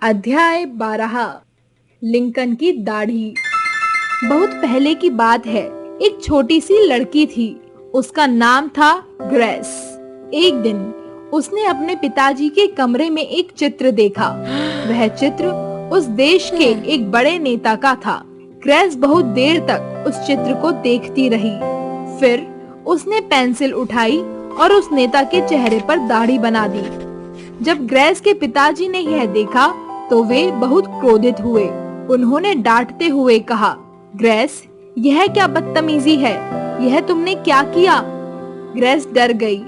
अध्याय 12 लिंकन की दाढ़ी। बहुत पहले की बात है। एक छोटी सी लड़की थी। उसका नाम था ग्रेस। एक दिन उसने अपने पिताजी के कमरे में एक चित्र देखा। वह चित्र उस देश के एक बड़े नेता का था। ग्रेस बहुत देर तक उस चित्र को देखती रही। फिर उसने पेंसिल उठाई और उस नेता के चेहरे पर दाढ़ी बना दी। जब ग्रेस के पिताजी ने यह देखा तो वे बहुत क्रोधित हुए। उन्होंने डांटते हुए कहा, ग्रेस, यह क्या बदतमीजी है? यह तुमने क्या किया? ग्रेस डर गई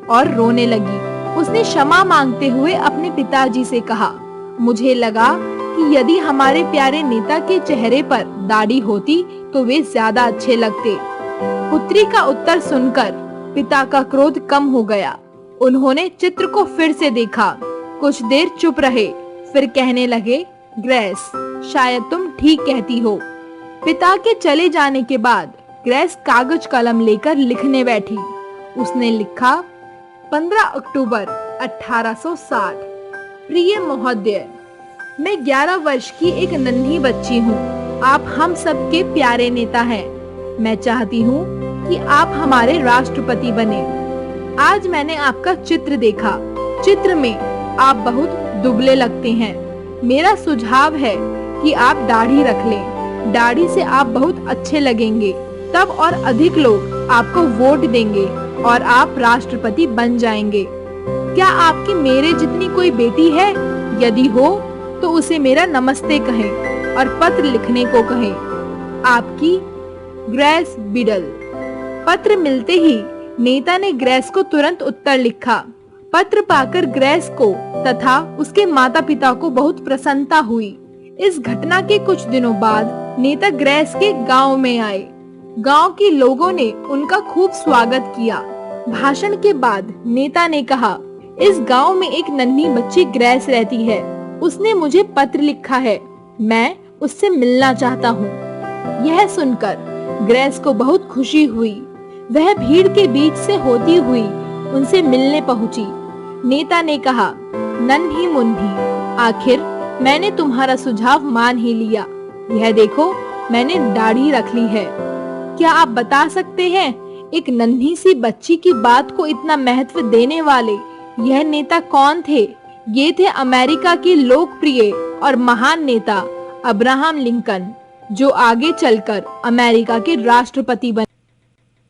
और रोने लगी। उसने क्षमा मांगते हुए अपने पिताजी से कहा, मुझे लगा कि यदि हमारे प्यारे नेता के चेहरे पर दाढ़ी होती तो वे ज्यादा अच्छे लगते। पुत्री का उत्तर सुनकर पिता का क्रोध कम हो गया। उन्होंने चित्र को फिर से देखा। कुछ देर चुप रहे, फिर कहने लगे, ग्रेस, शायद तुम ठीक कहती हो। पिता के चले जाने के बाद ग्रेस कागज कलम लेकर लिखने बैठी। उसने लिखा, 15 अक्टूबर 1860। प्रिय महोदय, मैं 11 वर्ष की एक नन्ही बच्ची हूँ। आप हम सबके प्यारे नेता हैं। मैं चाहती हूँ कि आप हमारे राष्ट्रपति बने। आज मैंने आपका चित्र देखा। चित्र में आप बहुत दुबले लगते हैं। मेरा सुझाव है कि आप दाढ़ी रख लें। दाढ़ी से आप बहुत अच्छे लगेंगे। तब और अधिक लोग आपको वोट देंगे और आप राष्ट्रपति बन जाएंगे। क्या आपकी मेरे जितनी कोई बेटी है? यदि हो तो उसे मेरा नमस्ते कहें और पत्र लिखने को कहें। आपकी ग्रेस बिडल। पत्र मिलते ही नेता ने ग्रेस को तुरंत उत्तर लिखा। पत्र पाकर ग्रेस को तथा उसके माता पिता को बहुत प्रसन्नता हुई। इस घटना के कुछ दिनों बाद नेता ग्रेस के गांव में आए। गांव के लोगों ने उनका खूब स्वागत किया। भाषण के बाद नेता ने कहा, इस गांव में एक नन्ही बच्ची ग्रेस रहती है। उसने मुझे पत्र लिखा है। मैं उससे मिलना चाहता हूँ। यह सुनकर ग्रेस को बहुत खुशी हुई। वह भीड़ के बीच से होती हुई उनसे मिलने पहुंची। नेता ने कहा, नन्ही मुन्नी, आखिर मैंने तुम्हारा सुझाव मान ही लिया। यह देखो, मैंने दाढ़ी रख ली है। क्या आप बता सकते हैं, एक नन्ही सी बच्ची की बात को इतना महत्व देने वाले यह नेता कौन थे? ये थे अमेरिका के लोकप्रिय और महान नेता अब्राहम लिंकन, जो आगे चलकर अमेरिका के राष्ट्रपति बने।